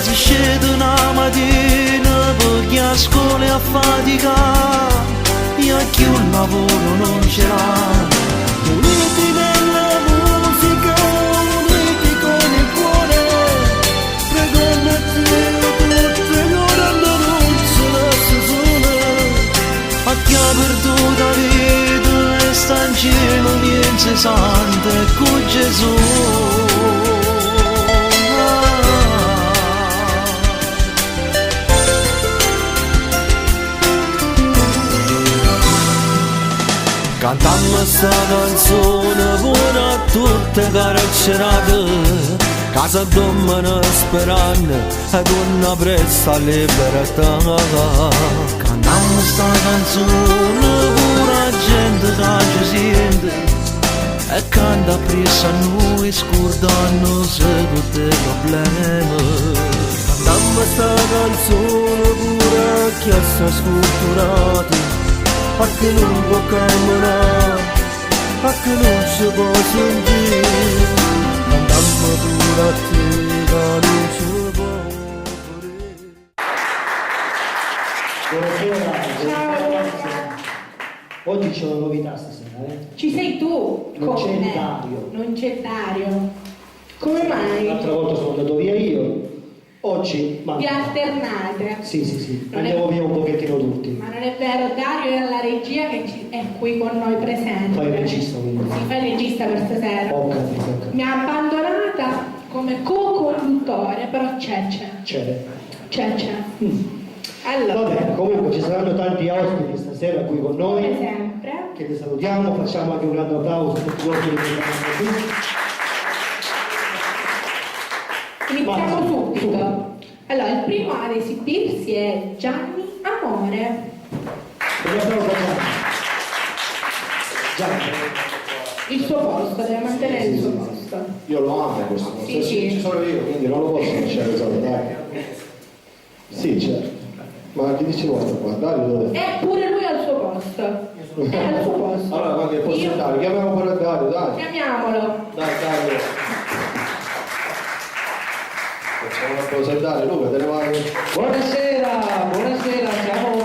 si scende una mattina perché a scuola a fatica e a chi un lavoro non ce l'ha. Uniti nella musica, uniti con il cuore, pregando a te tutte le ore non se la sole. A chi ha perduto la vita e sta in cielo niente sante con Gesù. Cantammo sta canzone pure a tutte carcerate, casa dormono sperando ed una presta libertà. Cantammo sta canzone pure a gente che ci sente e canta presso a noi scordandosi tutti i problemi. Cantammo sta canzone pure a chi è sfortunato, a che non può camminare, a che non si può sentire, andammo pure a te che non si può morire. Buonasera. Oggi c'è una novità stasera, Ci sei tu? Non c'è Come? Dario. Non c'è Dario. Come mai? L'altra volta sono andato via io, oggi Vi alternate. Sì, Non è- andiamo via un pochettino tutti. Ma non è vero, Dario è alla regia che è qui con noi presente. Fai il regista quindi. Si fa il regista per stasera. Ho capito. Mi ha abbandonata come co-conduttore, però c'è. Allora, Va bene, comunque ci saranno tanti ospiti stasera qui con come noi, sempre, che li salutiamo, facciamo anche un grande applauso a tutti gli ospiti che stanno qui. iniziamo subito. Allora, il primo ad esibirsi è Gianni Amore. Un applauso a Gianni. Il suo posto, deve mantenere il suo posto. Io lo amo questo posto, Sì. ci sono io, quindi non lo posso lasciare solo, dai. Sì, certo. Ma chi dici vuoi qua? Dario dove? Pure lui al suo posto. È al suo posto. Allora, guarda che posso Io- andare, chiamiamo pure Dario, dai. Chiamiamolo. Dai, Dario. Facciamo un applauso a Dario, Luca, te ne vai. Buonasera, siamo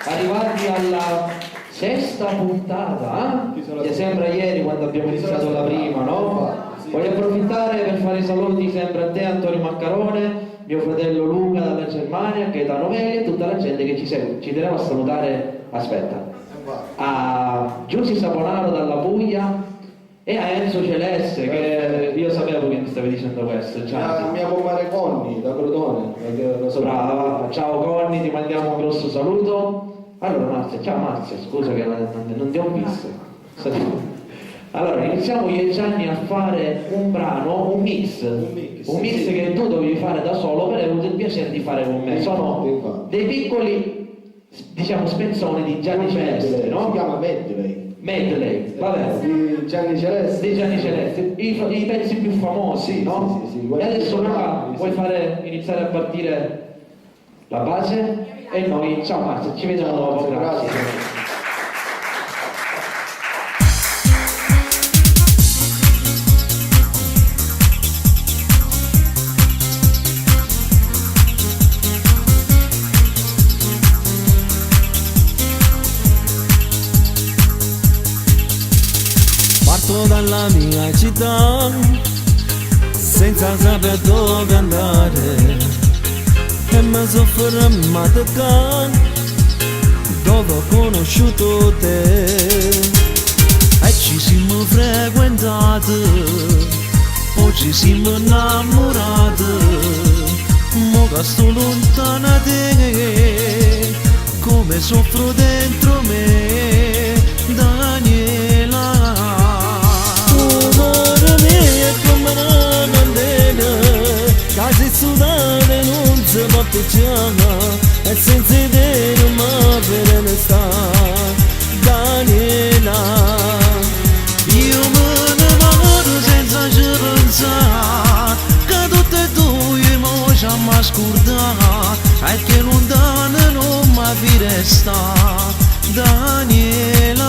arrivati alla sesta puntata, Chi sono che stati? sembra ieri quando abbiamo iniziato la prima, no? Voglio approfittare per fare i saluti sempre a te Antonio Maccarone, mio fratello Luca dalla Germania, che è da Novelli e tutta la gente che ci segue. Ci tenevo a salutare, aspetta, a Giussi Saponaro dalla Puglia e a Enzo Celeste, che io sapevo che mi stavi dicendo questo, ciao. Mia compare Conny, da Crotone. Brava, ciao Conny, ti mandiamo un grosso saluto. Allora Marzia, ciao Marzia, scusa che non ti ho visto. Allora, iniziamo io e Gianni a fare un brano, un mix che tu dovevi fare da solo, però hai avuto il piacere di fare con me. Sono dei piccoli, diciamo, spezzoni di Gianni Celeste, Si no? chiama Medley. Medley, vabbè. Di Gianni Celeste. Di Gianni Celeste, i pezzi più famosi, no? Sì, E adesso Luca, vuoi iniziare a partire la base? E noi, ciao Marzia, ci vediamo dopo, grazie. Parto dalla mia città senza sapere dove andare e mi soffro a toccare dove ho conosciuto te e ci siamo frequentati, oggi siamo innamorati, mo che sto lontana da te, come soffro dentro me, Daniela. Amore mio è come una candela, che se sudare non si può piacere, e senza te non mi per ne sta, Daniela. Io me ne vado senza ci pensare, che tutte e due mo ci amma scordare, e che lontano non mi resta, Daniela.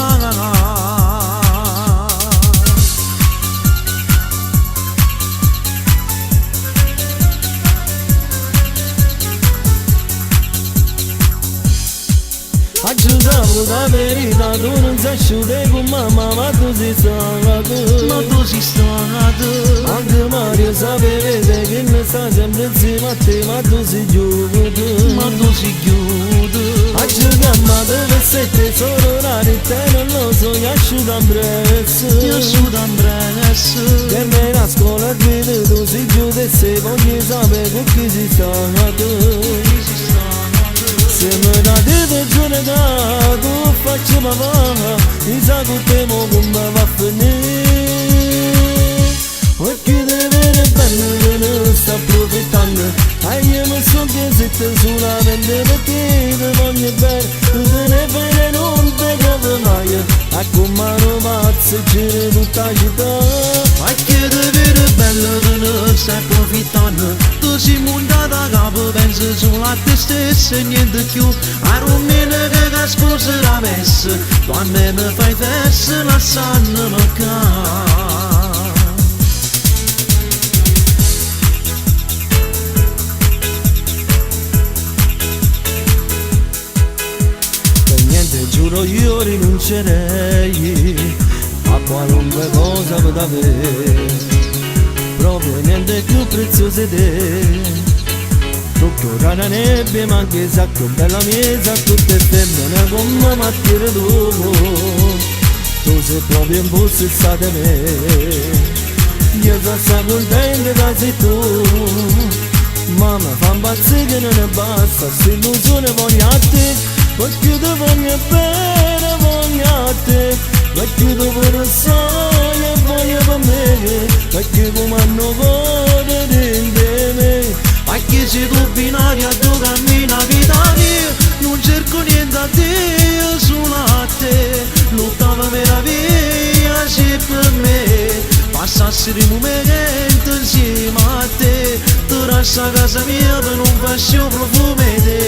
Aggiungiamo la verità, tu non sei asciuga con mamma, ma tu sei stato. Ma tu sei stato. Anche Mario sapeva che ne sta sempre insieme a te, ma tu sei chiuso. Ma tu sei chiuso. Aggiungiamo le versette, solo rari, te non lo so, io asciuga in prezzo. Io asciuga in prezzo. Che me la scuola e vedo, tu sei chiuso e se voglio sapere con chi sei stato. Se me la devo giurare, tu faccio mamma, mi sa che te mo come va a finire. E chi deve essere bello ne sta approfittando, e io non so che siete solamente perché ti voglio bene, tu te ne fai non te trovo mai, e con mano pazza giri tutta la città. E chi deve essere bello ne sta approfittando, tu sei montata a capo, pensi solo a te stesso e niente più. A rumene che scusa la messa, tu a me mi fai verso la sanna mancare. Per niente giuro io rinuncerei a qualunque cosa per avere, proprio niente più prezioso di te. Tocco la nebbia ma anche sa che bella mia, sa tutte femmine come mattire dopo. Tu sei proprio in possessa di me, io sono contento che sei tu. Ma mi fa impazzire che non ne basta, se illusione voglio a te, perché ti voglio bene, voglio a te, perché tu per sogno e voglio per me, perché come hanno cuore dentro me. Anche se tu binaria tu cammina vita mia, non cerco niente a te, solo a te. Lottava meraviglia se per me passassero i momenti insieme a te. Tu lascia casa mia per non farci un profumo di te.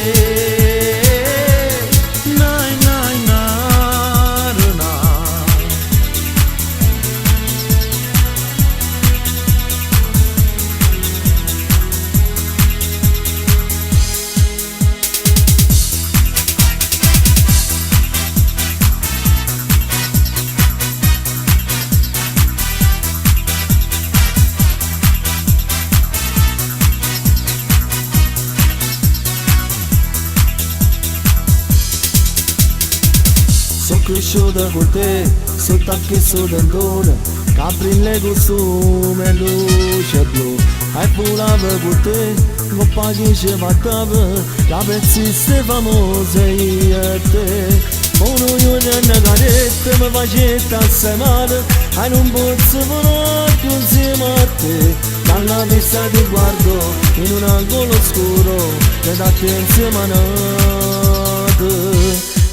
Nai nai nai nai. Sono cresciuta con te, sotto a che sotto ancora, caprile costume e luce blu. E volavo con te, con pace ci fattava, la pezziste famose io e te. Uno io nella caretta mi facetta assemare, e non posso volare più insieme a te. Dalla vista ti guardo, in un angolo scuro, che da te insieme a noi.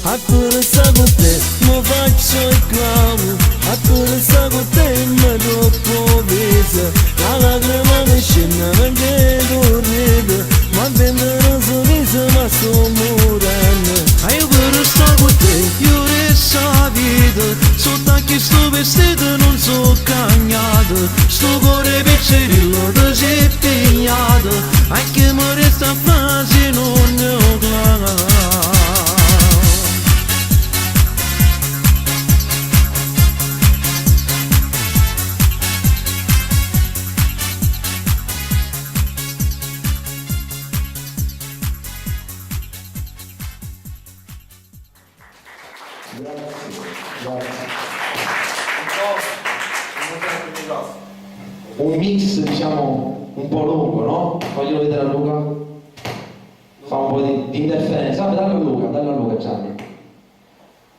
A pure sta con te, mi faccio il clown, a pure sta con te, mi troppo viso. La lacrima mi scende perché tu ridi, ma dentro un sorriso ma sto morendo. E io pure sta con te, io resto a vita, sotto anche sto vestito non so cagnato. Sto cuore piccerello ti sei impegnato, anche mi resta a fase non ne ho clamato. Un mix diciamo un po' lungo, no? Voglio vedere a Luca. Fa un po' di interferenza. Vabbè, dalla Luca Gianni.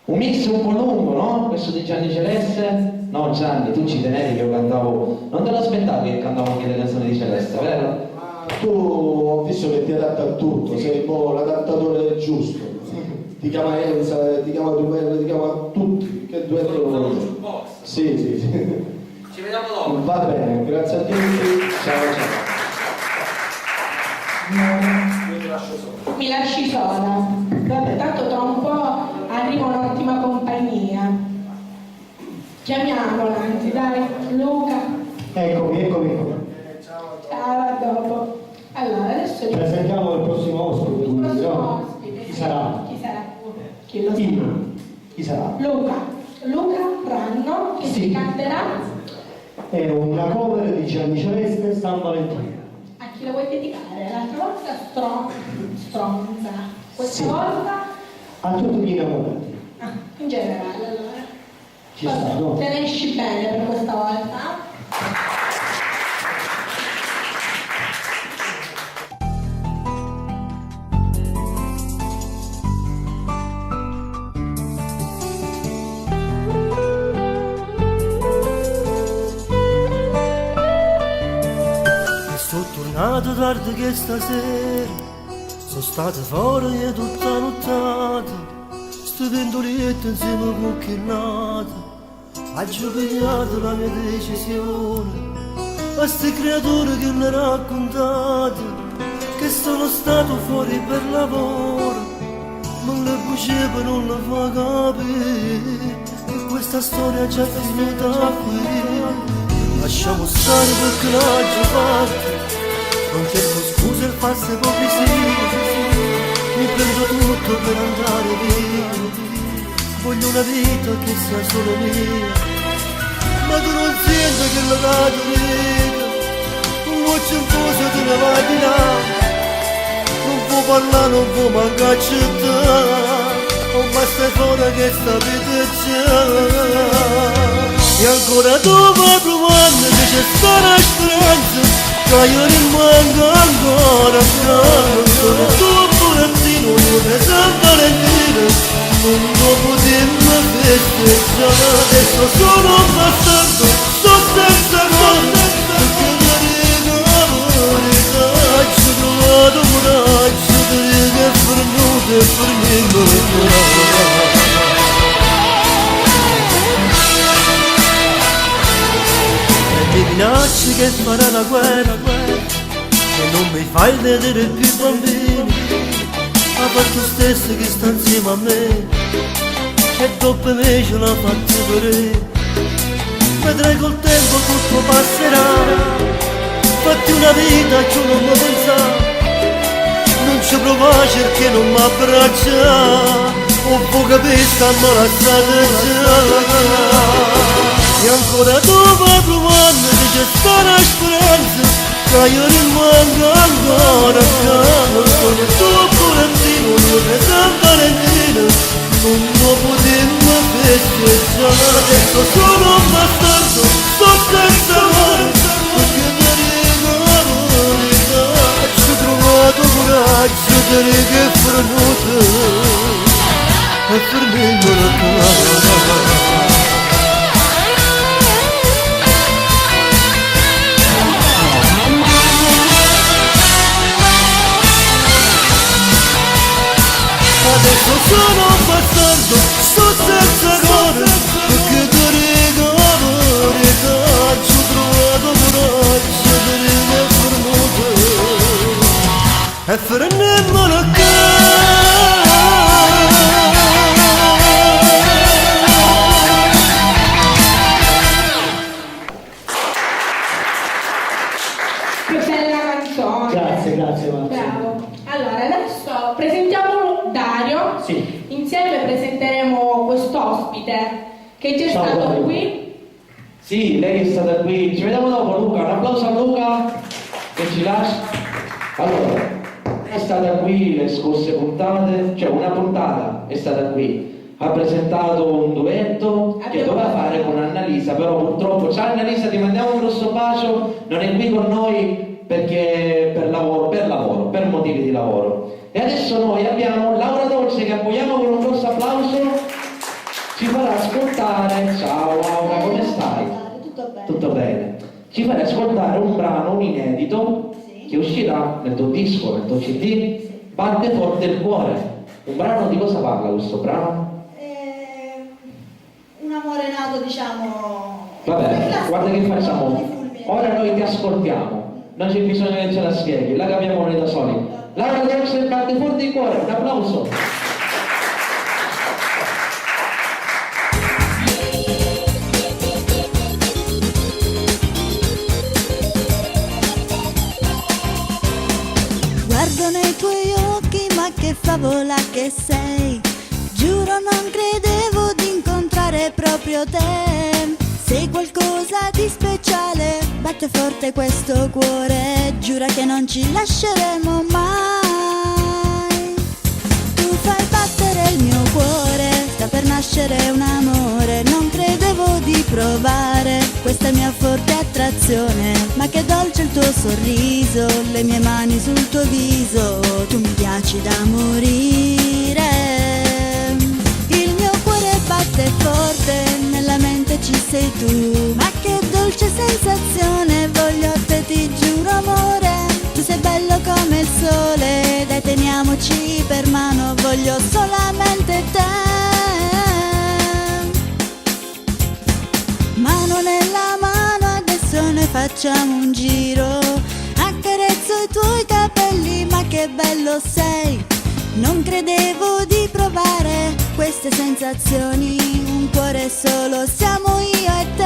Un mix un po' lungo, no? Questo di Gianni Celeste. No Gianni, tu ci tenevi che io cantavo. Non te lo aspettavi che cantavo anche le canzoni di Celeste, vero? Tu ho visto che ti adatta a tutto, sei un po' l'adattatore giusto. Ti chiama Elsa, ti chiama Duello, ti chiama tutti. Che duello lo vuoi? Sì. Ci vediamo dopo. Va bene, grazie a tutti. Ciao. Mi lasci sola. Vabbè, tanto tra un po' arriva un'ottima compagnia. Chiamiamola, anzi, dai, Luca. Eccomi. Ciao, a dopo. Allora, adesso Presentiamo il prossimo ospite. il prossimo no? ospite. Chi sarà? Chi sarà? Chi lo sa? Chi sarà? Luca Ranno, che Sì. ci canterà. È una cover di Gianni Celeste, San Valentino. A chi la vuoi dedicare? L'altra volta stronza. Questa Sì. volta A tutti gli innamorati. in generale allora. Ci sta, no? Te ne esci bene per questa volta. Sono tornato tardi che stasera, sono stato fuori e tutta nottata, sto pendolietto insieme con chi nato, ha giocato la mia decisione, a queste creature che mi ha raccontato, che sono stato fuori per lavoro, non le buceva, non le fa capire, che questa storia già finita qui. Lasciamo stare perché l'ho già fatto, non cerco scuse e false ipocrisie, mi prendo tutto per andare via, voglio una vita che sia solo mia, ma tu non senti che la caduta, un voce in cosa te ne vai di là, non può parlare, non può manco accettare, non basta fuori che sta vita già. E ancora tu vai provando che c'è sta una speranza, che io rimango ancora ancora. Tu burattino, io ne San Valentino, non lo potevo festeggiare. Adesso sono un bastardo, sto senza cuore, perché mi ricordo ci ho trovato coraggio, perché è venuto e per me non è cuore. Ti minacci che farà la guerra, che non mi fai vedere più bambini, ma per tu stesso che sta insieme a me, e dopo me ce l'ha fatta vedere. Vedrai col tempo tutto passerà, fatti una vita che non mi pensare, non ci provare perché non mi abbraccia, o può capire sta malassata già. E ancora tu vai provando che c'è sta una speranza, che io rimango ancora accanto. Sono tuo burattino, io ne San Valentino, non lo potevo festeggiare. Adesso sono un bastardo, sto senza cuore, perché mi ricordo, ci ho trovato coraggio, che è venuto, e per me non è cuore. Adesso sono un bastardo, sto senza cuore, perché ti ricordo, ci ho trovato coraggio, perché è venuto, e fermiamo la Che bella canzone. Grazie, Marzio. Bravo. Allora, adesso presentiamo Dario. Sì. Insieme presenteremo quest'ospite che è già Ciao, stato Dario. qui. Sì, lei è stata qui. Ci vediamo dopo, Luca. Un applauso a Luca che ci lascia. Allora, è stata qui le scorse puntate, cioè una puntata è stata qui. Ha presentato un duetto che doveva fare con Annalisa, però purtroppo, ciao Annalisa, ti mandiamo un grosso bacio, non è qui con noi perché per lavoro, per motivi di lavoro. E adesso noi abbiamo Laura Dolce che accogliamo con un grosso applauso, ci farà ascoltare, ciao Laura, come stai? Tutto bene. Tutto bene. Ci farà ascoltare un brano, un inedito, Sì. che uscirà nel tuo disco, nel tuo CD, Sì. Batte forte il cuore. Un brano di cosa parla questo brano? Un amore nato, diciamo. Vabbè, guarda che di facciamo. fulmine. Ora noi ti ascoltiamo, non c'è bisogno che ce la spieghi, la capiamo noi da soli. Laura Dolce, Batte forte il cuore, un applauso. Guardo nei tuoi occhi, ma che favola che sei. Giuro non credevo di incontrare proprio te. Sei qualcosa di speciale, batte forte questo cuore, giura che non ci lasceremo mai. Tu fai battere il mio cuore, sta per nascere un amore, non credevo di provare questa mia forte attrazione, ma che dolce il tuo sorriso, le mie mani sul tuo viso, tu mi piaci da morire. Il mio cuore batte forte, nella mente ci sei tu, ma che dolce sensazione, voglio a te, ti giuro amore, tu sei bello come il sole, dai teniamoci per mano, voglio solamente te. Mano nella mano, adesso noi facciamo un giro, accarezzo i tuoi capelli, ma che bello sei. Non credevo di provare queste sensazioni, un cuore solo, siamo io e te.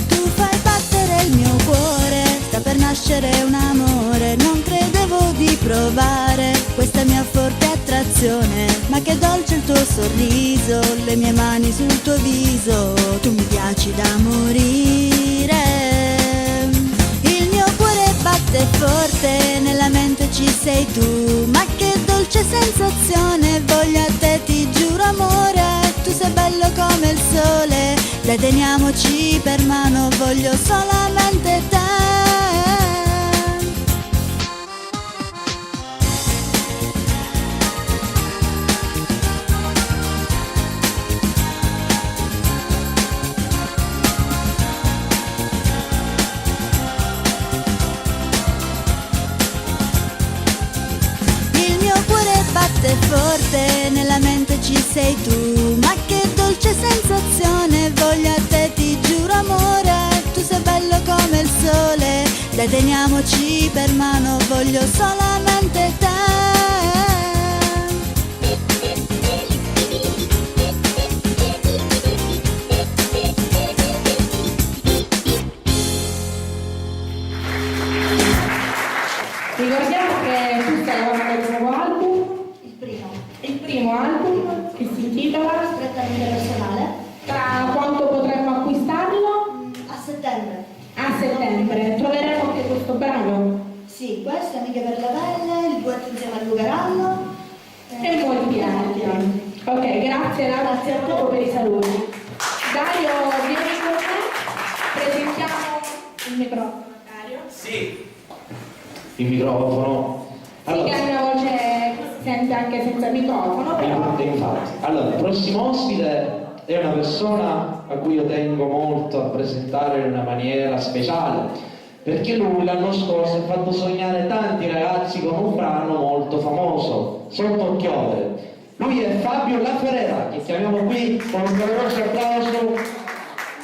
Tu fai battere il mio cuore, sta per nascere un amore, non credevo di provare questa mia forte attrazione, ma che dolce il tuo sorriso, le mie mani sul tuo viso, tu mi piaci da morire. Il mio cuore batte forte, nella mente ci sei tu, ma che dolce sensazione, voglio a te, ti giuro amore, tu sei bello come il sole, dai teniamoci per mano, voglio solamente te. Batte forte, nella mente ci sei tu, ma che dolce sensazione, voglio a te, ti giuro amore, tu sei bello come il sole, dai teniamoci per mano, voglio solamente te. Ricordiamo che tu stai lavorando al nuovo album, Il primo, il primo album che si intitola strettamente personale, Tra quanto potremmo acquistarlo? a settembre. A settembre. Troveremo anche questo brano Sì, questo, Amiche per la pelle, il duetto insieme a Luca Rallo. e molti altri. Ok, grazie Laura, grazie a te per i saluti. Dario, vieni con me, presentiamo il microfono. Dario? Sì. Il microfono. Sì, che ha una voce che si sente anche senza microfono, però... Infatti. Allora, il prossimo ospite è una persona a cui io tengo molto a presentare in una maniera speciale, perché lui l'anno scorso ha fatto sognare tanti ragazzi con un brano molto famoso, Sotto Chiove. Lui è Fabio Laferrera, che chiamiamo qui con un caloroso applauso.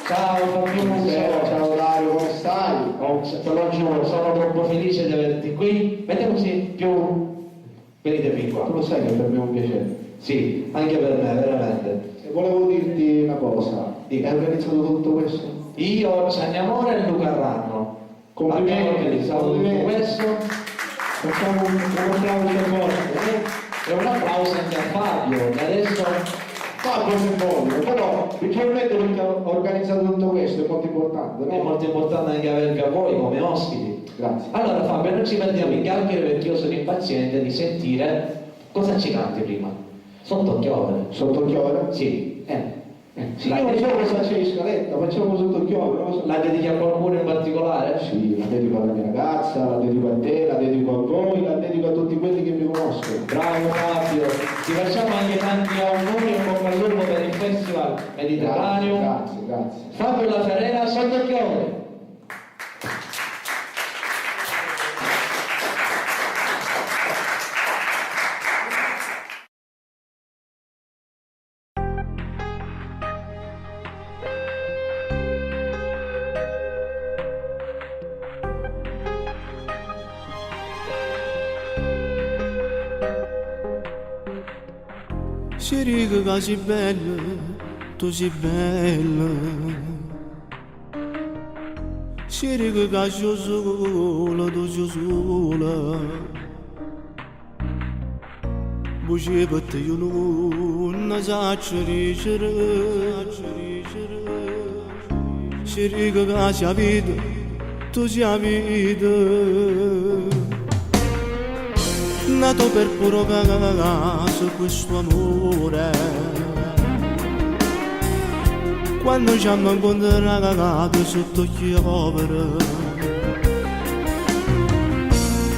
Ciao Fabio. Ciao Dario, come stai? Sono troppo felice di averti qui. Metti così, più... venite qua. Tu lo sai che per me è un piacere. Sì, anche per me, veramente. E volevo dirti una cosa. Hai organizzato tutto questo? Io, Gianni Amore e Luca Ranno. Complimenti, Abbiamo organizzato tutto complimenti. questo. Facciamo un applauso forte. E un applauso anche a Fabio, che adesso... Fabio simbolico, però principalmente perché ho organizzato tutto questo, è molto importante, è no? molto importante anche avervi a voi come ospiti. Grazie. Allora Fabio, non ci perdiamo in chiacchiere perché io sono impaziente di sentire cosa ci canti prima. Sotto Chiove. Sotto Chiove? Sì. Sì, io non so cosa c'è in scaletta, facciamo Sotto Chiove, non lo so. La dedichi a qualcuno in particolare? Sì, la dedico alla mia ragazza, la dedico a te, la dedico a voi, la dedico a tutti quelli che mi conoscono. Bravo Fabio, ti facciamo anche tanti auguri e un bocca al lupo per il Festival Mediterraneo. Grazie. Fabio Laferrera, Sotto Chiove. Si dice che sei bella, tu sei bella. Si dice che sei sola, tu sei sola. bugie per io non sa ciricere cirica che sia vita tu sia vita nato per puro caso questo amore quando ci hanno incontrato sotto gli poveri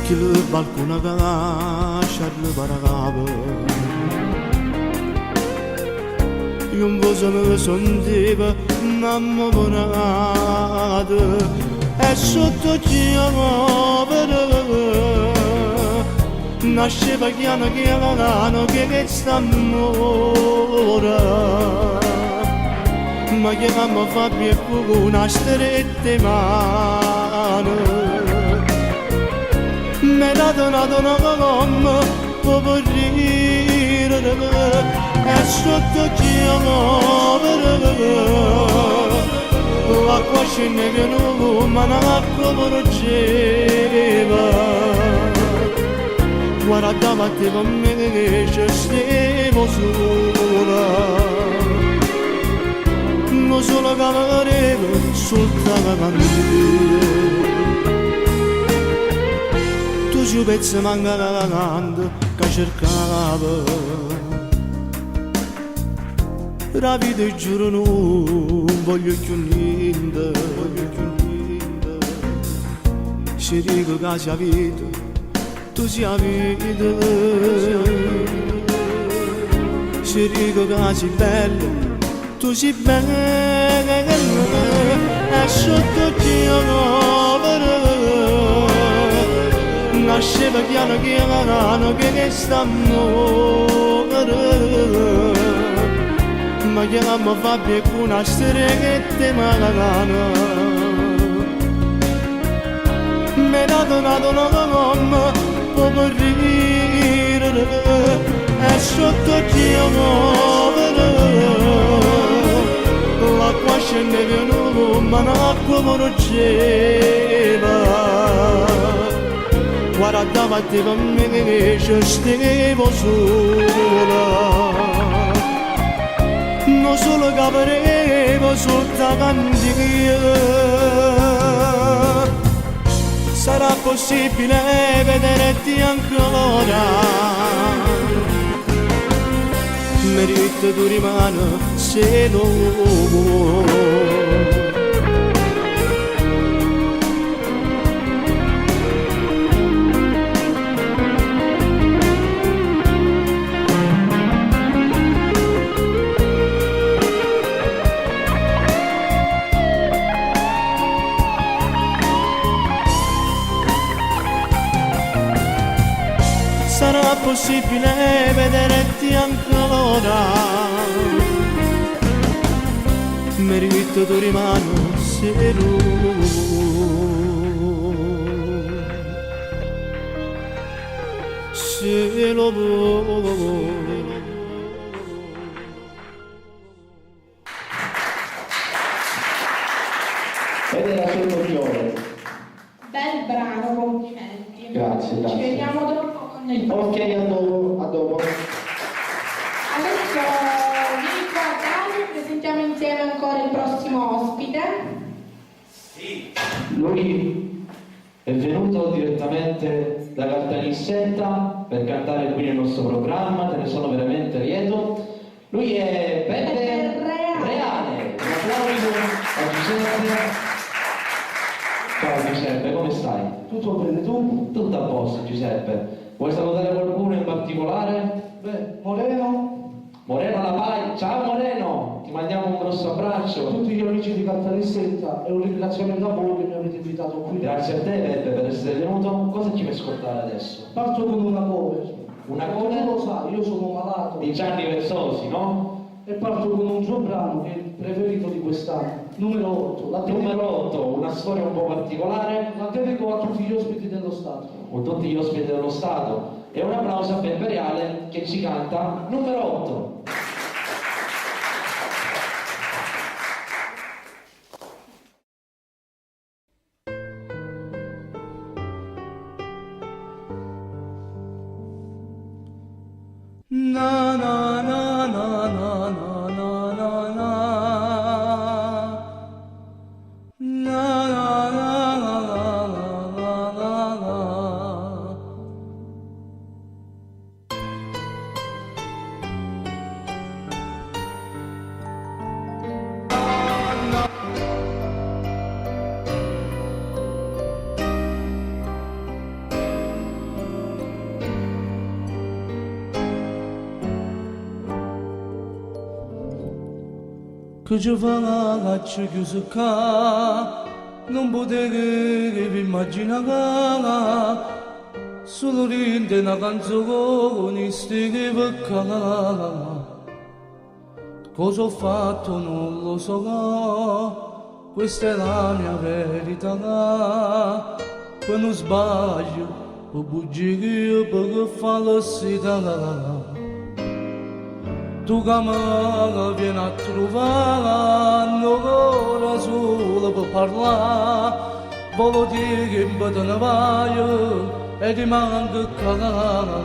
che il balcone caccia le paracave io un po' se mi sentiva innamorato e sotto gli poveri nasceva piano piano che sta amore ma che mamma fa più una strette mano mi ha donato una gomma per morire e sotto l'acqua scende che non ma l'acqua porgeva guardava a te con me che stevo sola non solo che avevo soltanto tu ci pezzi mancando che cercava la vita giuro non voglio più niente ci dico che sia vita tu sia vita ci dico che sei bella tu sei bella e sotto nasceva piano piano che sta amore ma che mamma fa più una stretta malagana mi ha donato una gomma per morire e sotto gli l'acqua scende che non ma l'acqua porgeva guardava a te con me che ci stevo sola non solo che avevo sotto cantina sarà possibile vederti ancora merito tu rimane se non vuoi sarà possibile vederti ancora merito tu rimane se lo vuoi ed era sotto fiore. Bel brano, complimenti. Grazie, grazie. Ci vediamo dopo con il Ok, a dopo. Adesso vi ricordate, presentiamo insieme ancora il prossimo ospite. Lui è venuto direttamente da Caltanissetta per cantare qui nel nostro programma, te ne sono veramente lieto. Lui è Peppe Reale. Un applauso a Giuseppe. Ciao Giuseppe, come stai? Tutto bene tu? Tutto a posto Giuseppe. Vuoi salutare qualcuno in particolare? Beh, Moreno, Moreno La Paglia. Ciao Moreno, ti mandiamo un grosso abbraccio. tutti gli amici di Caltanissetta e un ringraziamento a voi che mi avete invitato qui. Grazie a te Peppe per essere venuto. Cosa ci vuoi ascoltare adesso? Parto con una cover. Una Tu cover lo sai, io sono malato. di Gianni Versosi, no? E parto con un suo brano che è il preferito di quest'anno, numero 8. Numero 8, una storia un po' particolare La dedico a tutti gli ospiti dello Stato. con tutti gli ospiti dello Stato. E un applauso a Peppe Reale che ci canta numero 8. Na na na na na na na na na. Na na na na na na na. 그저 faccio chiusa non potevi immaginare solo rinde una canzone stighi perché cosa ho fatto non lo so, questa è la mia verità, poi non sbaglio, per bugie per falsità. Tu che mi vieni a trovare, un'ora sola per parlare, voglio dire che mi te ne vai e ti manca cara.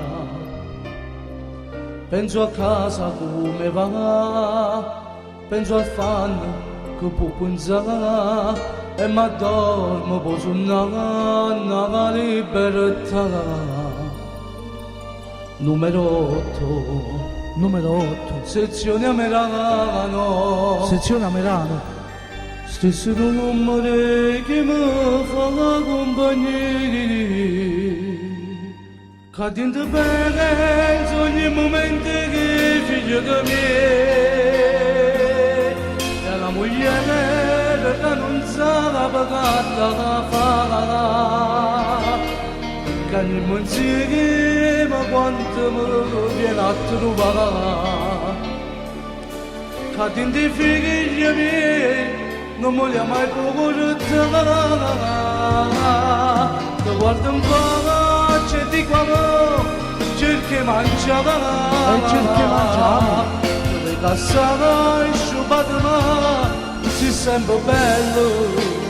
Penso a casa come va, penso al fan che può pensare e mi addormo poi su una libertà. Numero 8, sezione a Merano, stesso numero che mi fa la compagnia, cadendo bene ogni momento che figlio di me, e la moglie che non sa pagata fa. Che non si ma quanto mi viene a trovare, che dentro i figli miei non mi li ha mai portata, che guarda un po' c'è di qua, cerchi mangiare, dove cassava e sciupata, si sembra bello.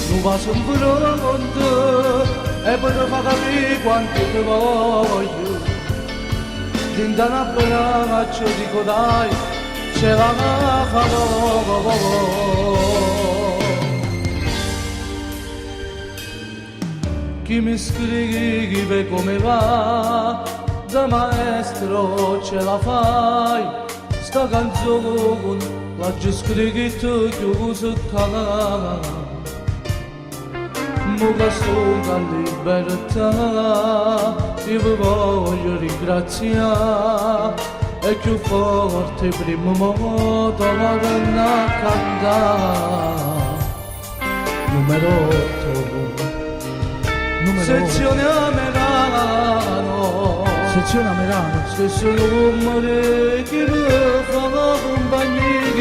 Non va sempre pronto e poi ti fa capire quanto ti voglio. Dinda una bella ci dico dai, ce la farò. Chi mi scrive come va, da maestro ce la fai, sta canzone l'ha già scritto chiuso canale. Che sono in libertà, io vi voglio ringraziare e più forte primo modo la donna cantare. Numero 8, sezione a Merano, stesso numero che mi fa la compagnia,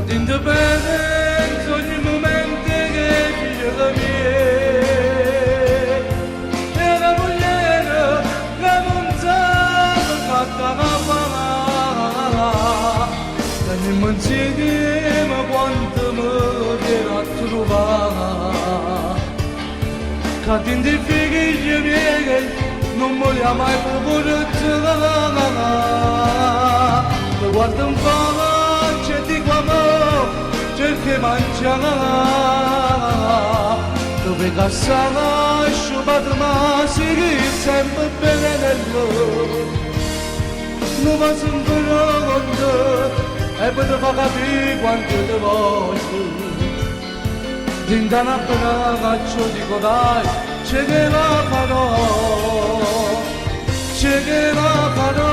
che indipendente ogni momento da me, e la moglie che non sa fatta che non si ma quanto mi viene a trovare, che dentro i figli miei non mi li ha mai portata, che guarda un po' c'è di qua cerchi mangiare, dove cassava sciupata ma si sempre bene nello, non va sempre pronto e poi ti fa capire quanto ti voglio. Dinda una bella faccio dico dai, c'è che la farò, c'è che la farò.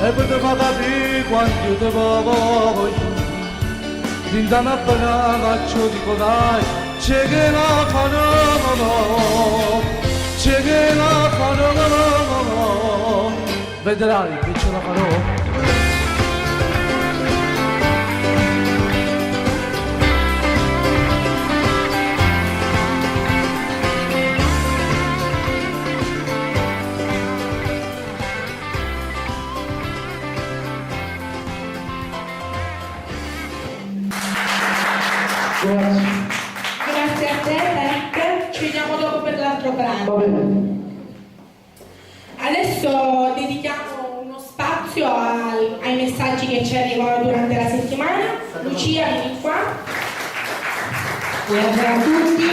E poi ti fa capire quanto ti voglio. Dinda una bella faccio dico dai, c'è che la farò, c'è che la farò, vedrai che ce la farò. brano. Va bene. Adesso dedichiamo uno spazio ai messaggi che ci arrivano durante la settimana. Lucia, vieni qua. Buonasera a tutti.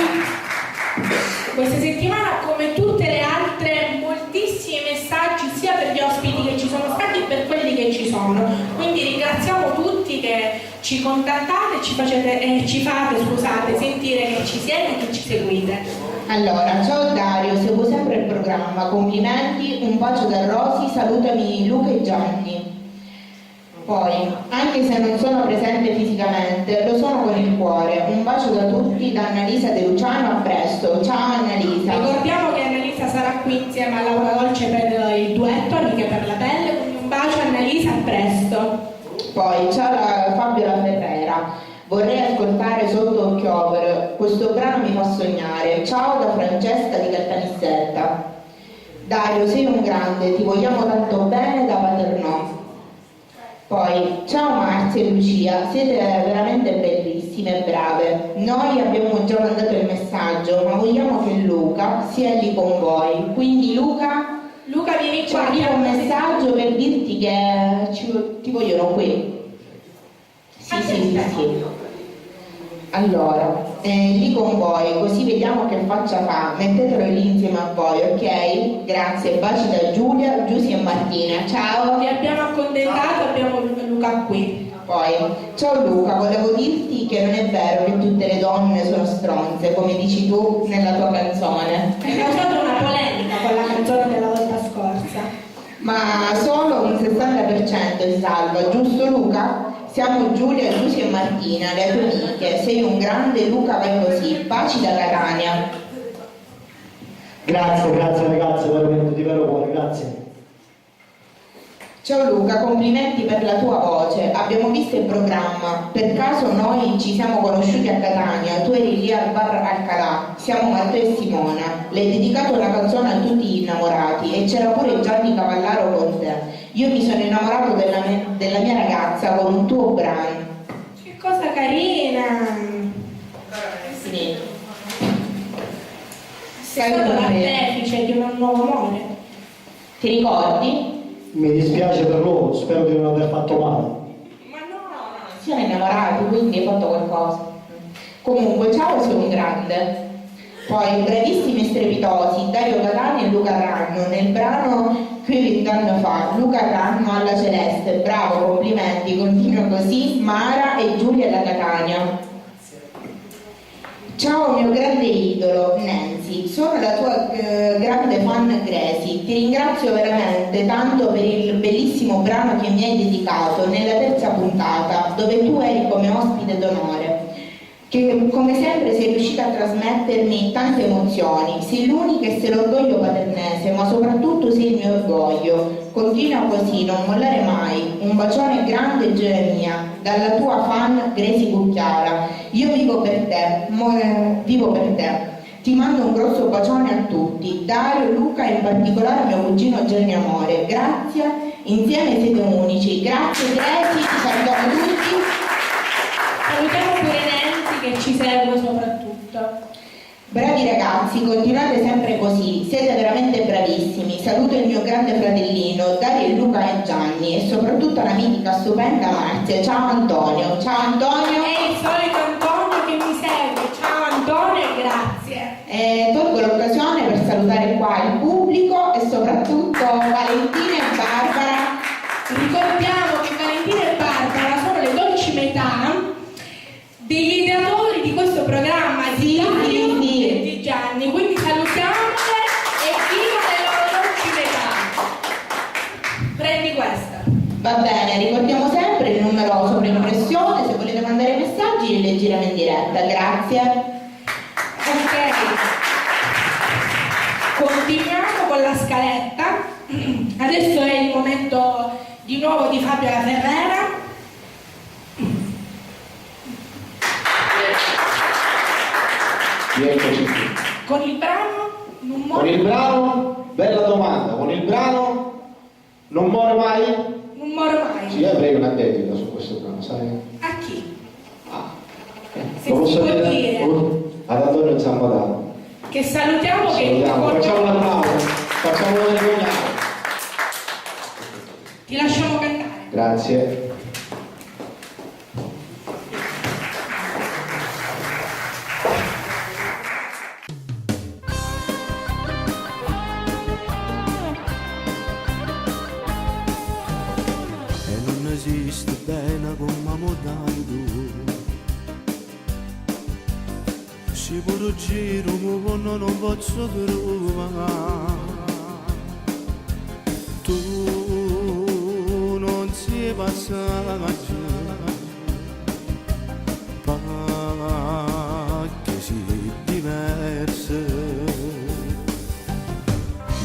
Questa settimana, come tutte le altre, moltissimi messaggi sia per gli ospiti che ci sono stati che per quelli che ci sono. Quindi ringraziamo tutti che ci contattate e ci fate sentire che ci siete e che ci seguite. Allora, ciao Dario, seguo sempre il programma, complimenti, un bacio da Rosy, salutami Luca e Gianni. Poi, anche se non sono presente fisicamente, lo sono con il cuore. Un bacio da tutti, da Annalisa De Luciano, a presto. Ciao Annalisa. Ricordiamo che Annalisa sarà qui insieme a Laura Dolce per il duetto Amiche per la Pelle, quindi un bacio Annalisa, a presto. Poi, ciao Fabiola Ferrera. Vorrei ascoltare Sotto Occhiover, questo brano mi fa sognare. Ciao da Francesca di Caltanissetta. Dario, sei un grande, ti vogliamo tanto bene da Paternò. Poi, ciao Marzia e Lucia, siete veramente bellissime e brave. Noi abbiamo già mandato il messaggio, ma vogliamo che Luca sia lì con voi. Quindi Luca, vieni ci qua. arriva un messaggio per dirti che ti vogliono qui. Sì. Allora, lì con voi, così vediamo che faccia fa. Mettetelo lì insieme a voi, ok? Grazie, baci da Giulia, Giusy e Martina. Ciao! Vi abbiamo accontentato, abbiamo Luca qui. Poi, ciao Luca, volevo dirti che non è vero che tutte le donne sono stronze, come dici tu nella tua canzone. È causata una polemica con la canzone della volta scorsa. Ma solo un 60% si salva, giusto Luca? Siamo Giulia, Giusy e Martina, le tue amiche. Sei un grande Luca, vai così. Baci da Catania. Grazie ragazze, veramente di vero cuore, grazie. Ciao Luca, complimenti per la tua voce. Abbiamo visto il programma. Per caso noi ci siamo conosciuti a Catania, tu eri lì al bar Alcalà. Siamo Matteo e Simona. Le hai dedicato una canzone a tutti gli innamorati e c'era pure Gianni Cavallaro con te. Io mi sono innamorato della mia ragazza con un tuo brano. Che cosa carina! Finito. Sei stato l'artefice di un nuovo amore. Ti ricordi? Mi dispiace per loro, spero di non aver fatto male. Ma no! Siamo innamorati, quindi hai fatto qualcosa. Comunque, ciao, sei un grande. Poi, bravissimi e strepitosi, Dario Catani e Luca Ranno, nel brano Qui 20 anni fa, Luca Ranno alla Celeste, bravo, complimenti, continua così, Mara e Giulia da Catania. Ciao mio grande idolo, Nancy, sono la tua grande fan Gracie, ti ringrazio veramente tanto per il bellissimo brano che mi hai dedicato nella terza puntata, dove tu eri come ospite d'onore, che come sempre sei riuscita a trasmettermi tante emozioni, sei l'unica e sei l'orgoglio paternese, ma soprattutto sei il mio orgoglio. Continua così, non mollare mai. Un bacione grande Geremia, dalla tua fan Gracie Cucchiara. Io vivo per te, vivo per te. Ti mando un grosso bacione a tutti, Dario, Luca e in particolare mio cugino Gianni Amore. Grazie, insieme siete unici. Grazie Gracie, ti salutiamo tutti. Salutiamo pure Nancy che ci segue soprattutto. Bravi ragazzi, continuate sempre così, siete veramente bravissimi. Saluto il mio grande fratellino, Dario, Luca e Gianni e soprattutto la mitica stupenda Marzia. Ciao Antonio. Ciao Antonio. È il solito Antonio che mi segue. Ciao Antonio e grazie. Tolgo l'occasione per salutare qua il pubblico e soprattutto Valentina e Barbara. Ricordiamo che Valentina e Barbara sono le dolci metà degli ideatori di questo programma di Dario e di Gianni, quindi salutiamole e viva le loro dolci metà. Prendi questa. Va bene, ricordiamo sempre il numero sopra impressione, se volete mandare messaggi li leggeremo in diretta, grazie. Ok, continuiamo con la scaletta. Adesso è il momento di nuovo di Fabiola Ferrera. Eccoci qui. Con il brano Non Con muore il brano, bella domanda, con il brano Non muore mai? Non muore mai. Sì, avrei una dedica su questo brano, sai? A chi? Ah, Se lo si posso può dire? dire. Ad Antonio Zammadano. che salutiamo, che Facciamo un applauso, facciamo un vergognare. ti lasciamo cantare. Grazie. E non esiste bene come dai tu. Si può giro ma non posso trovare. Tu non si passaggio, perché si diverse.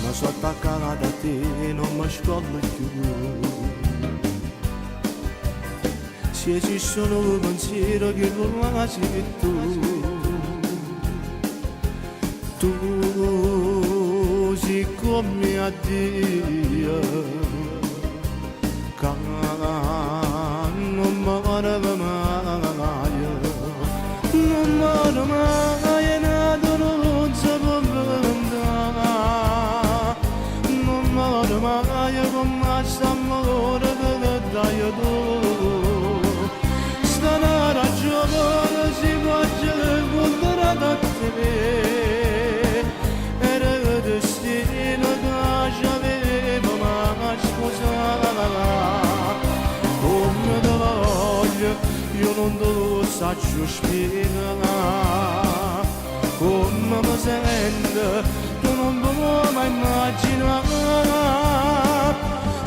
Ma sono attaccata a te, non mi scollo più. Se esistono un pensiero che non la sei tu. Tu siccome a Dio che non muore mai, non muore mai, nato non si può vendere, non muore mai come sta amore che dai tu. Sta una ragione si può incontrare da te. Destino che ci avevo mai sposato. Come te voglio, io non te lo saggio spiegare. Come mi sento, tu non puoi mai immaginare.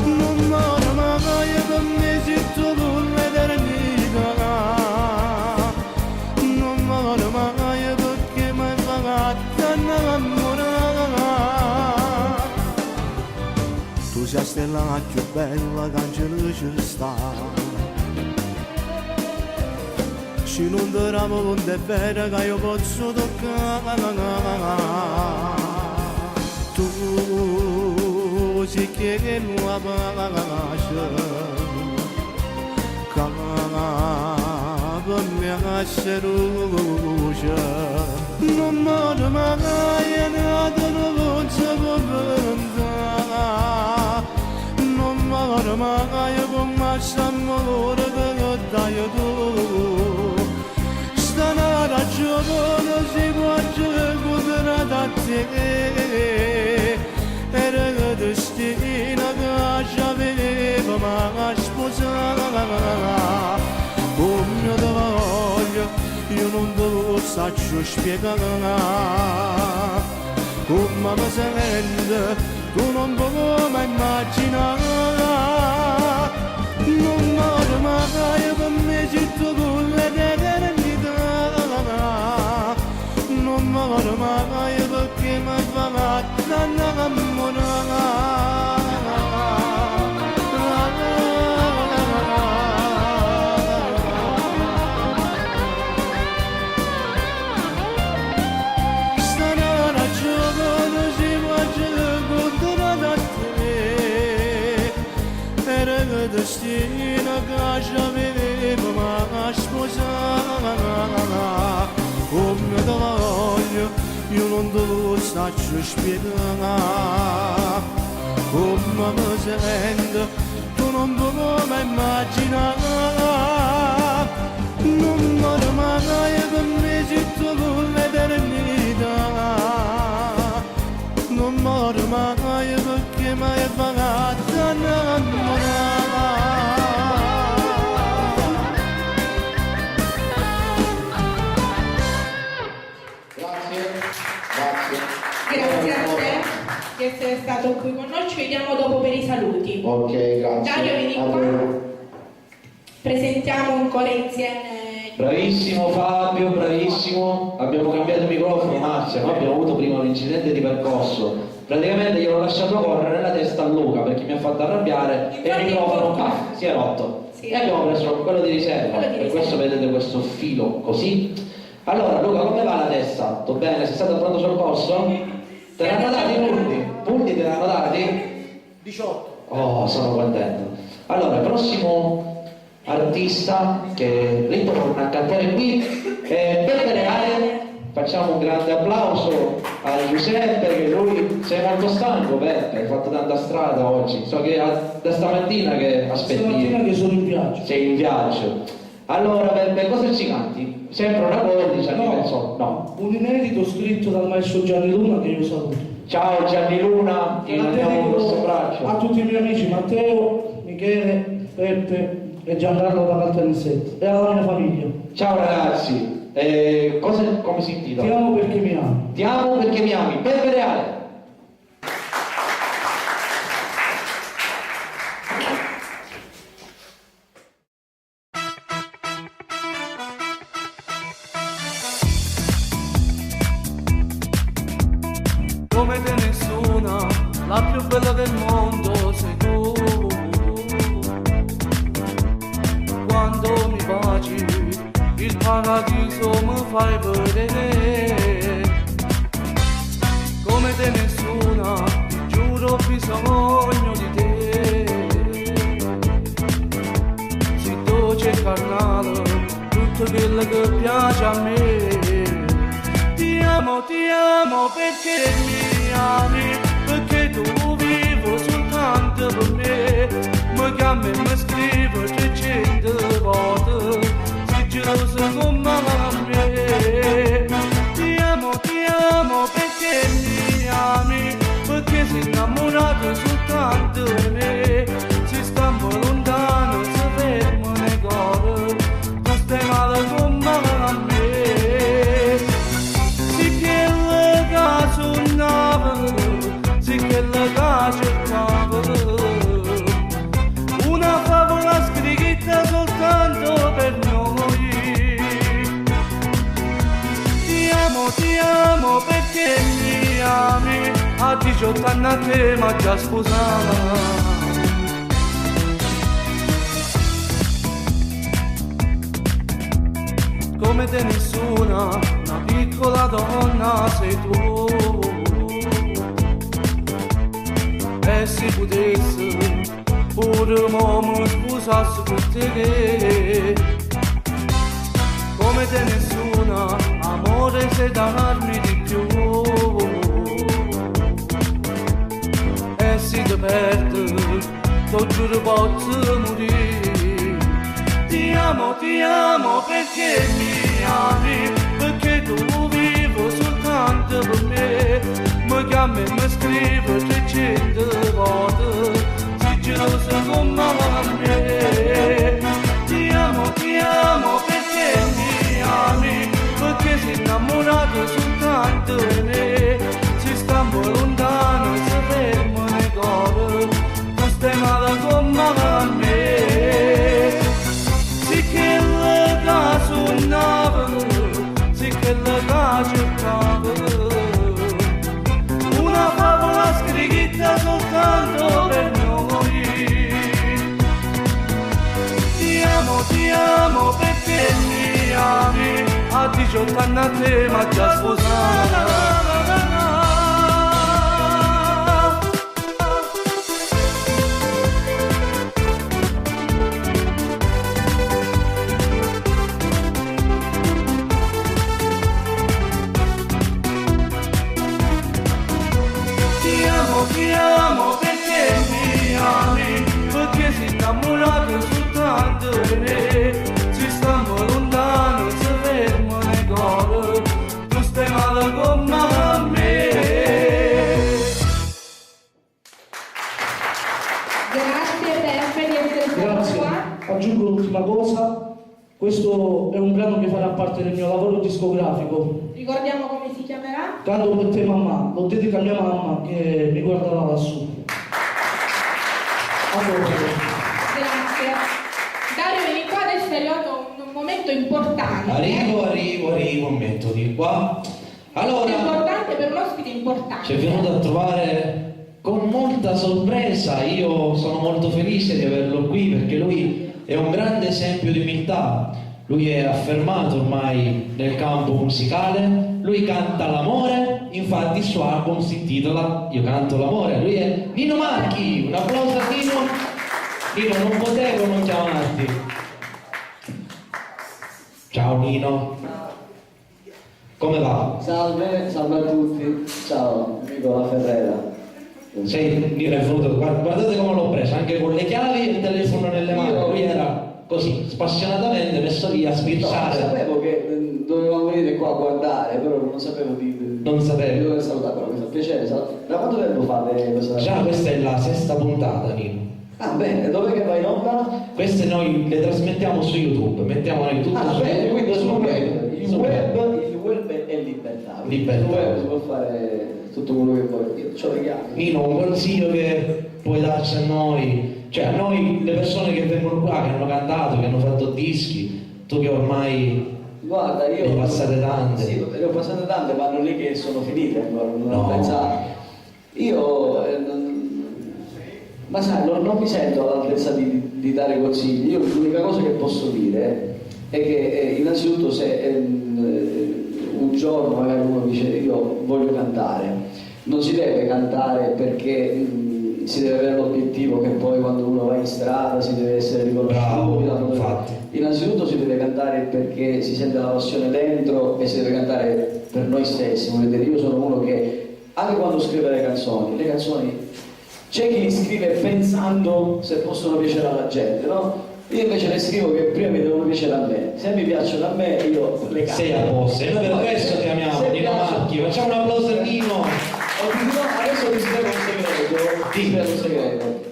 Non muore mai per me se tu vuoi l'eternità. Non muore mai perché mi hai fatto innamorare. Tu sei stella più bella che angelo ci sta. Se non ti ramo non è vero che io posso toccare. Tu sei che non pace, che per me è luce. Non muore mai, nato non si può vendere. Non muore mai come sta amore che dai tu. Sta una ragione si può recuperare da te. Era il destino che ci aveva mai sposato. Come te voglio, io non te lo saggio spiegare. Come mi sento, tu non puoi mai immaginare. Non muore mai per me se tu vuoi l'eternità. Non muore mai perché mi fa innamorare. Destino che ci avevo mai sposato. Come te voglio, io non te lo saggio spiegare. Come mi sento, tu non puoi mai immaginare. Non muore mai per me se tu vuoi l'eternità. Non muore mai perché mi hai fatto innamorare. Grazie a te di essere stato qui con noi, ci vediamo dopo per i saluti. Ok, grazie. Dario, vieni qua. Presentiamo ancora insieme. Bravissimo Fabio, bravissimo. Abbiamo cambiato il microfono, Marzia, noi abbiamo avuto prima un incidente di percorso. Praticamente io l'ho lasciato correre nella testa a Luca perché mi ha fatto arrabbiare e il microfono si è rotto. Sì. E abbiamo preso quello di riserva. Per questo vedete questo filo così. Allora Luca, come va la testa? Tutto bene? Sei stato al pronto soccorso? Te l'hanno dati i punti? Punti te l'hanno dati? 18. Oh, sono contento. Allora, il prossimo artista che ritorna a cantare qui è Peppe Reale Facciamo un grande applauso a Giuseppe, che lui sei molto stanco, Peppe, hai fatto tanta strada oggi. So che da stamattina che aspetti. Stamattina che sono in viaggio. Sei in viaggio. Allora Peppe, cosa ci canti? Sempre una cornice, penso. No. Un inedito scritto dal maestro Gianni Luna che io saluto. Ciao Gianni Luna, ti mandiamo un grosso braccio. A tutti i miei amici Matteo, Michele, Peppe e Giancarlo da Caltanissette e alla mia famiglia. Ciao ragazzi, come si intitola? Ti amo perché mi ami. Ti amo perché mi ami. Peppe Reale. Come te nessuna, la più bella del mondo sei tu. Quando mi baci, il paradiso mi fai vedere. Come te nessuna, ti giuro ho bisogno di te. Sei dolce e carnale, tutto quello che piace a me. Ti amo perché mi ami, perché tu vivo soltanto per me. Mi chiami e mi scrivi 300 volte, sei geloso come me. Ti amo perché mi ami, perché sei innamorato soltanto di me. Se stiamo lontano, se fermo nei cuore, tu stai male come me. Sì che la cercavo, una favola scritta soltanto per noi. Ti amo perché mi ami, a 18 anni a te ma già sposata. Come te nessuna, una piccola donna sei tu. E se potessi, pure mo mi sposassi per te. Come te nessuna, amore sei darmi di più. E se ti perdo, ti giuro posso morire. Ti amo perché mi ami, perché tu vivo soltanto per me. Mi chiami e mi scrivi 300 volte, sei geloso come me. Ti amo perché mi ami, perché sei innamorato soltanto di me. Se stiamo lontano, se fermo nei cuore, tu stai male come me. Sì che la suonavo, sì che la cercavo, una favola scritta soltanto per noi. Ti amo perché mi ami, a 18 anni a te ma già sposata. Ti amo perché mi ami, perché sei innamorato soltanto di me. Se stiamo lontano, se fermo nei cuore, tu stai male come me. Grazie Peppe di essere stato Grazie. qua. Aggiungo l'ultima cosa, questo è un brano che farà parte del mio lavoro discografico. Ricordiamo come si chiamerà? Canto per te mamma, lo dedico a mia mamma che mi guarderà lassù. A dopo. Grazie. Dario, vieni qua, adesso è arrivato un momento importante. Arrivo, metto di qua. Allora, Importante per un ospite importante. ci è venuto a trovare con molta sorpresa. Io sono molto felice di averlo qui perché lui è un grande esempio di umiltà. Lui è affermato ormai nel campo musicale, lui canta l'amore, infatti il suo album si intitola Io canto l'amore. Lui è Nino Marchi, un applauso a Nino. Nino, non potevo non chiamarti. Ciao Nino. Come va? Salve a tutti, ciao, Nicola Ferrera. Nino è venuto, guardate come l'ho preso, anche con le chiavi e il telefono nelle mani. Lui era così, spassionatamente messo lì a sbirciare. No, sapevo che dovevamo venire qua a guardare, però non sapevo di dove salutare, però mi fa piacere. Da quanto tempo fate questa? Già questa è la 6ª puntata, Nino. Ah bene, dov'è che vai in onda? Queste noi le trasmettiamo su YouTube, mettiamo noi tutto su bene, YouTube. quindi sul web. Il web è libertà. Libertà. Il web si può fare tutto quello che vuoi. Io c'ho le chiavi. Nino, un consiglio che puoi darci a noi, cioè a noi le persone che vengono qua, che hanno cantato, che hanno fatto dischi, tu che ormai Guarda, io ne ho passate tante. Sì, ne ho passate tante, ma non è che sono finite ancora, non ho No. pensato. Io ma sai, non mi sento all'altezza di dare consigli. Io l'unica cosa che posso dire è che innanzitutto se un giorno magari uno dice io voglio cantare, non si deve cantare perché si deve avere l'obiettivo che poi quando uno va in strada si deve essere riconosciuto. Infatti. Innanzitutto si deve cantare perché si sente la passione dentro e si deve cantare per noi stessi. Volete dire, io sono uno che anche quando scrive le canzoni c'è chi li scrive pensando se possono piacere alla gente, no? Io invece le scrivo che prima mi devono piacere a me. Se mi piacciono a me, io le canto. Sei a posto, e noi per questo chiamiamo Nino Marchi. Facciamo un applauso a Nino. Adesso ti spiego un segreto.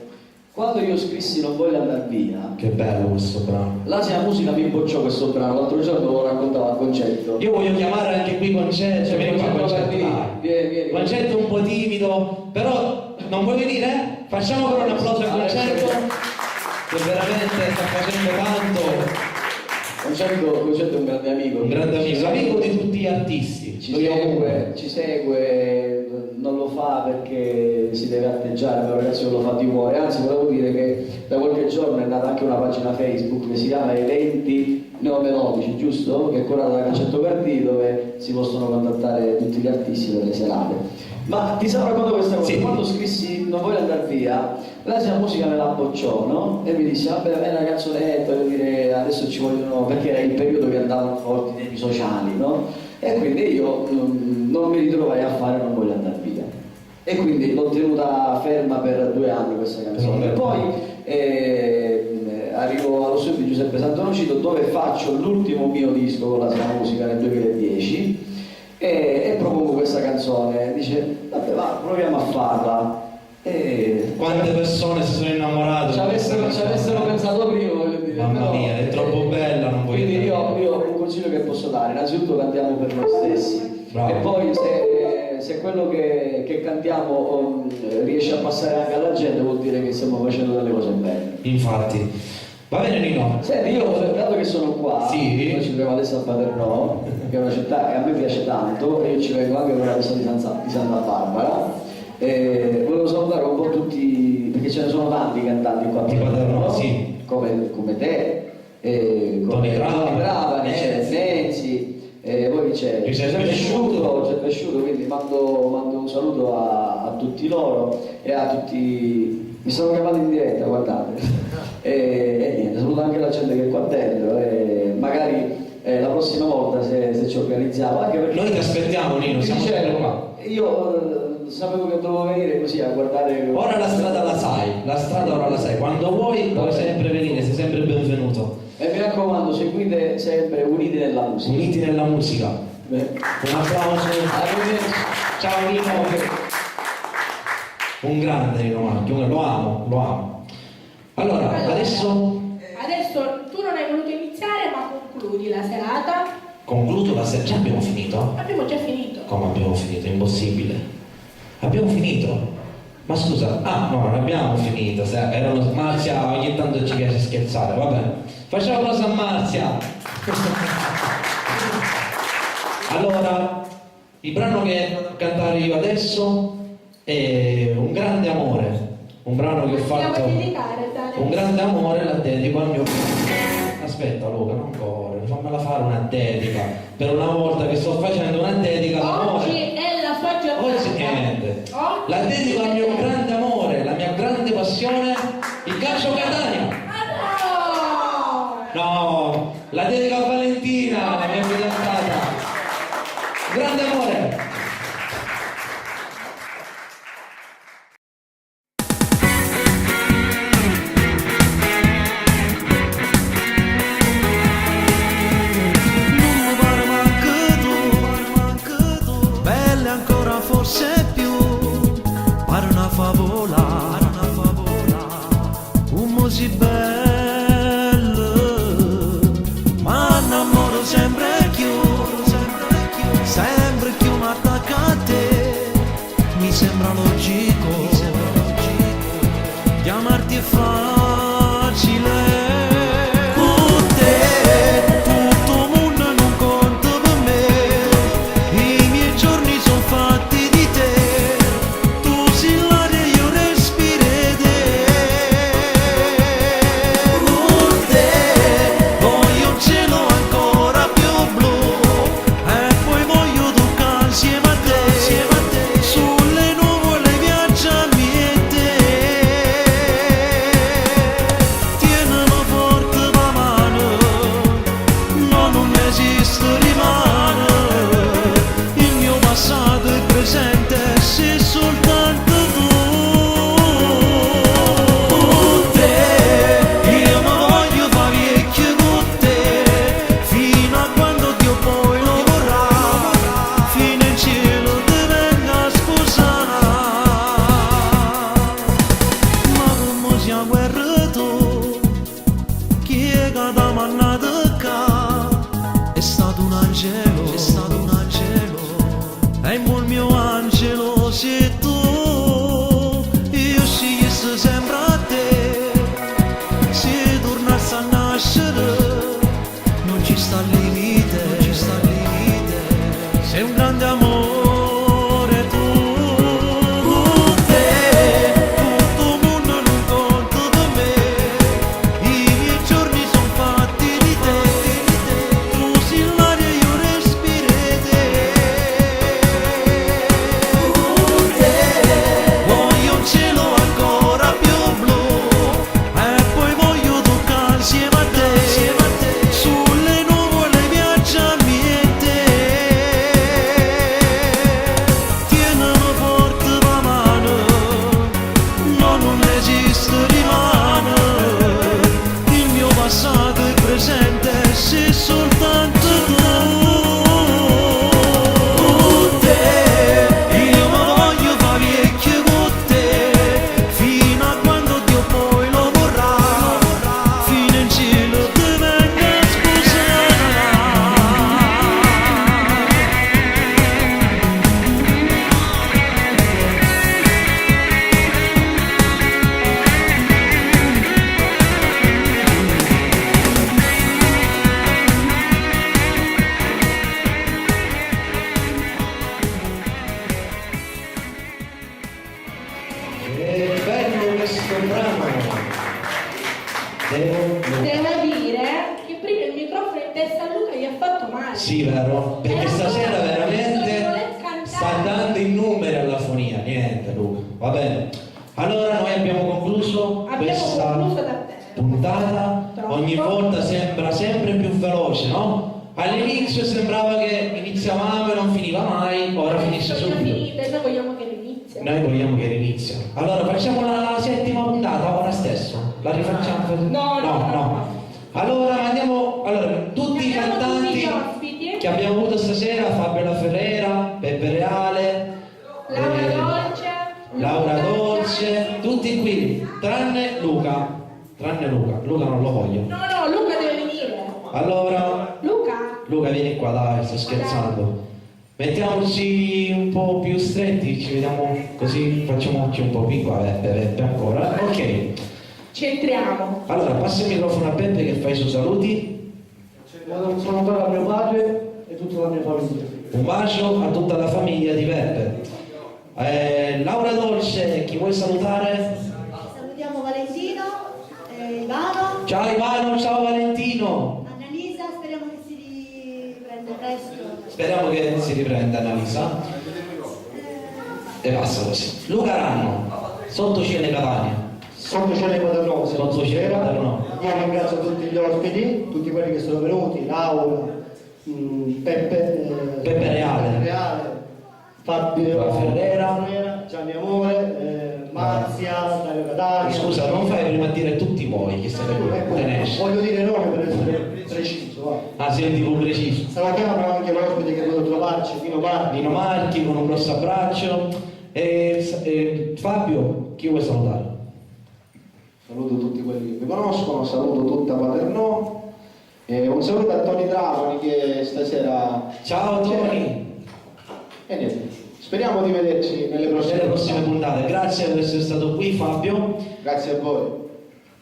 Quando io scrissi Non voglio andare via, Che bello questo brano. l'Asia Musica mi bocciò questo brano, l'altro giorno lo raccontavo al Concetto. Io voglio chiamare anche qui Concetto, vieni qua Concetto, Vieni. Concetto è un po' timido, però non vuoi venire? Facciamo però un applauso a Concetto, che veramente sta facendo tanto. Concetto è un grande amico. Un grande amico di tutti gli artisti. Ci segue, non lo fa perché si deve atteggiare, ma ragazzi non lo fa di cuore. Anzi, volevo dire che da qualche giorno è nata anche una pagina Facebook che si chiama Eventi Neomelodici, giusto? Che è curata da Concetto Cardi, dove si possono contattare tutti gli artisti per le serate. Ma ti stavo raccontando questa cosa, quando scrissi Non voglio andare via, l'Asia Musica me la bocciò, no? E mi disse, vabbè, è una canzonetta, devo dire, adesso ci vogliono, perché era il periodo che andavano forti i temi sociali, no? E quindi io non mi ritrovai a fare Non voglio andare via. E quindi l'ho tenuta ferma per 2 anni questa canzone. Poi arrivo allo studio di Giuseppe Santonocito, dove faccio l'ultimo mio disco con l'Asia Musica nel 2010. E propongo questa canzone, dice vabbè va, proviamo a farla. Quante persone si sono innamorate? Ci avessero pensato prima, voglio dire. Mamma mia, è troppo bella, non voglio quindi dire. io un consiglio che posso dare, innanzitutto cantiamo per noi stessi. Bravo. E poi se quello che cantiamo riesce a passare anche alla gente, vuol dire che stiamo facendo delle cose belle. Infatti. Va bene Nino? Senti, io dato che sono qua, Sì. noi ci troviamo adesso a Paternò, che è una città che a me piace tanto, e io ci vengo anche per la festa di Santa Barbara. Volevo salutare un po' tutti, perché ce ne sono tanti cantanti qua a Di Paternò, sì. come te, Tony Bravani, c'è Nenzi, poi c'è Giuseppe Pesciuto, quindi mando un saluto a tutti loro e a tutti. Mi sono chiamato in diretta, guardate. E niente, saluto anche la gente che è qua dentro e magari la prossima volta se ci organizziamo, anche perché Noi ti aspettiamo Nino, siamo sempre qua. io sapevo che dovevo venire così a guardare. Ora la strada la sai, ora la sai, quando vuoi puoi sempre venire, sei sempre benvenuto. E mi raccomando, seguite sempre Uniti nella musica. Uniti nella musica. Beh. Un applauso. Ciao Nino. Un grande Nino Marchi, lo amo. Allora, adesso tu non hai voluto iniziare, ma concludi la serata. concludo la già abbiamo finito? Abbiamo già finito. Come abbiamo finito? Impossibile. Abbiamo finito? Ma scusa, no, non abbiamo finito. Marzia ogni tanto ci piace scherzare, vabbè. Facciamo cosa a Marzia. Allora, il brano che cantare io adesso è Un grande amore. Un brano che ho fatto. Un grande amore, la dedico al mio. Aspetta Luca, non correre, fammela fare una dedica. Per una volta che sto facendo una dedica all'amore. Oggi è la sua giornata. Oggi niente. La dedico al mio grande amore, la mia grande passione, il calcio Catania. No! No, la dedico a Valentina, la mia fidanzata. fosse più, pare una favola, un così bello, ma innamoro sempre più, sempre più mi attacca a te, mi sembra logico, chiamarti è facile. Devo dire che prima il microfono in testa a Luca gli ha fatto male. Sì, vero? Perché stasera veramente sta dando i numeri alla fonia. Niente, Luca. Va bene. Allora noi abbiamo concluso questa puntata. Ogni volta sembra sempre più veloce, no? All'inizio sembrava che iniziavamo e non finiva mai, ora finisce subito. Noi vogliamo che inizia. Noi vogliamo che inizia. Allora facciamo la settima puntata ora stesso. La rifacciamo? No. Allora andiamo. Allora, tutti i cantanti che abbiamo avuto stasera, Fabiola Ferrera, Peppe Reale, Laura Dolce, tutti qui, tranne Luca. Luca non lo voglio. No, Luca deve venire. Allora, Luca vieni qua, dai, sto scherzando. Mettiamoci un po' più stretti, ci vediamo così, facciamoci un po' più qua, Peppe ancora. Ok. Centriamo. Allora, passa il microfono a Peppe che fa i suoi saluti. Vado un saluto a mio padre e tutta la mia famiglia. Un bacio a tutta la famiglia di Peppe. Laura Dolce, chi vuoi salutare? Salutiamo Valentino, Ivano. Ciao Ivano, ciao Valentino. Annalisa, speriamo che si riprenda presto. Speriamo che si riprenda Annalisa. E basta così. Luca Ranno, Sottocene Catania. Sottocene Paternò. Sottocene Paternò. Io ringrazio tutti gli ospiti, tutti quelli che sono venuti, Laura, Peppe Reale, Fabio Ferrera, Gianni Amore, Marzia, Dario Catania. Scusa, non fai prima a dire tutti voi che siete qui, Tenesci. Voglio dire nome per essere preciso. Ah, senti più preciso. Stamattina abbiamo anche l'ospite che è venuto a trovarci, Nino Marchi. Nino Marchi con un grosso abbraccio. Fabio, chi vuoi salutare? Saluto tutti quelli che mi conoscono, saluto tutta Paternò. Un saluto a Tony Travani che stasera... Ciao Tony! E niente, speriamo di vederci nelle prossime puntate. Grazie per essere stato qui Fabio. Grazie a voi.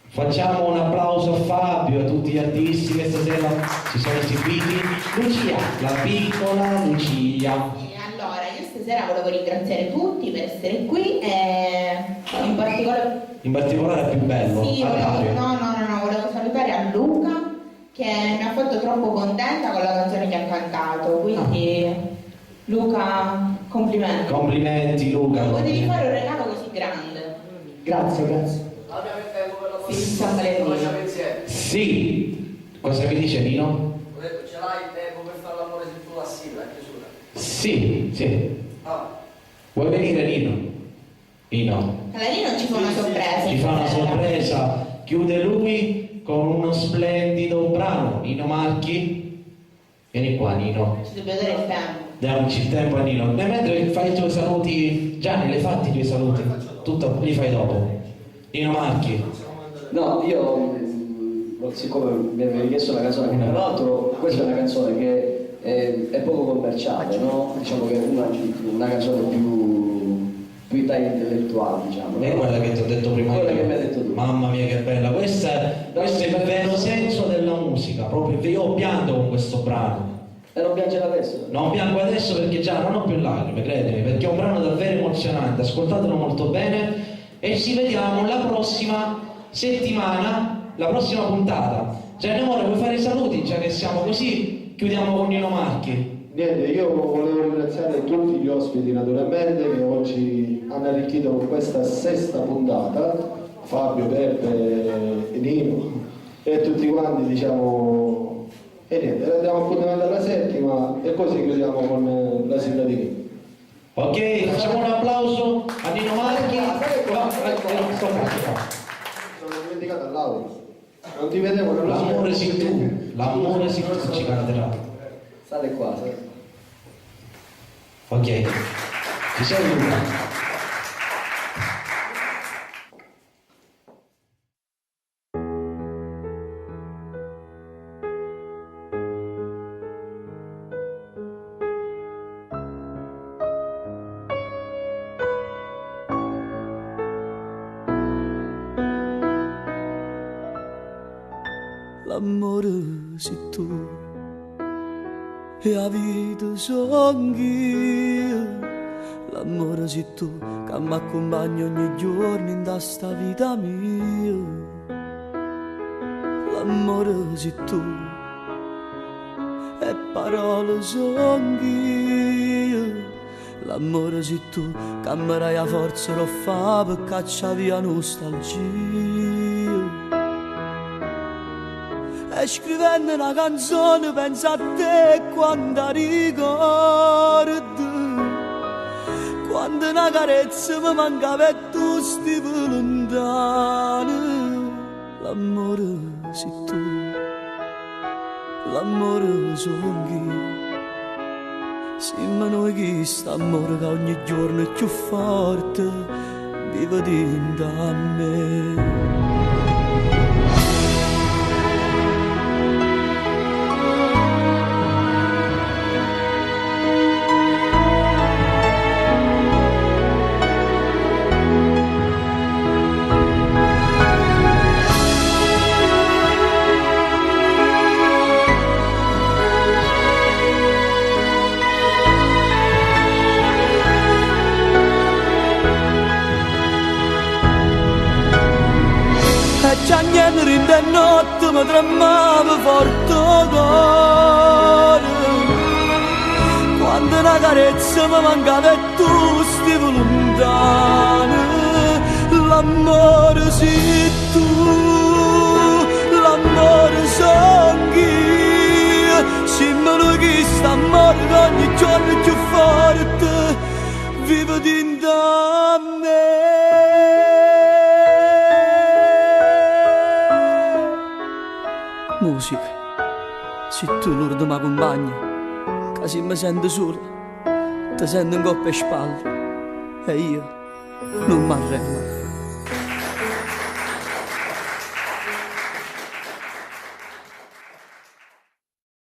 Facciamo un applauso a Fabio e a tutti gli artisti che stasera si sono esibiti. Lucia, la piccola Lucia. Allora, io stasera volevo ringraziare tutti per essere qui e in particolare è più bello. sì, volevo salutare a Luca che mi ha fatto troppo contenta con la canzone che ha cantato, quindi Luca, complimenti. Complimenti Luca. Potevi fare un regalo così grande. Grazie. Sì, San Valentino. Sì. Cosa mi dice Nino? Ho detto, ce l'hai il tempo per fare l'amore se tu la sigla, è chiusura. Sì. Vuoi venire Nino? Nino. Allora Nino ci fa una sorpresa. Ci fa una sorpresa. Chiude lui con uno splendido brano. Nino Marchi. Vieni qua Nino. Ci dobbiamo dare il tempo. Diamoci il tempo a Nino. E mentre fai i tuoi saluti, Gianni, li hai fatti i tuoi saluti? Tutto li fai dopo. Nino Marchi. No, io siccome mi avevi chiesto una canzone che tra l'altro questa è una canzone che è poco commerciale, no? Diciamo che è una canzone più in taglia intellettuale, diciamo. È quella che ti ho detto prima. Quella che mi hai detto tu. Mamma mia che bella, questo è il vero senso della musica, proprio io pianto con questo brano. E non piange adesso? Non piango adesso perché già non ho più lacrime, credimi, perché è un brano davvero emozionante, ascoltatelo molto bene e ci vediamo la prossima settimana, la prossima puntata. Gianni Amore, vuoi fare i saluti, già che siamo così, chiudiamo con Nino Marchi. Niente, io volevo ringraziare tutti gli ospiti naturalmente che oggi hanno arricchito con questa sesta puntata, Fabio, Peppe, Nino e tutti quanti, diciamo, e niente, diamo appuntamento alla settima e così chiudiamo con la sigla di Nino. Ok, facciamo un applauso a Nino Marchi. Sono dimenticato all'audio, non ti vedevo nello L'amore si tu ci canterà. State qua, Ok, ci sei Luca? L'amore sei tu e la vita sono io. L'amore sei tu che mi accompagna ogni giorno in questa vita mia. L'amore sei tu e parole sono io. L'amore sei tu che mi dai la forza lo fa per cacciare via nostalgia. E scrivendo una canzone penso a te quando ricordi, quando una carezza mi mancava e tu stivi lontano. L'amore sei tu, l'amore sono io. Siamo noi che st'amore che ogni giorno è più forte vive dentro a me. Già niente in de notte mi tremava forte cuore, quando una carezza mi mancava e tu stivi lontano. L'amore sei tu, l'amore sono io. Siamo noi che st'amore che ogni giorno è più forte vive dentro a me. musica. Se tu Lourdes mi accompagni, che se mi sento sola, ti sento un coppia e spalle, e io non mi arrendo.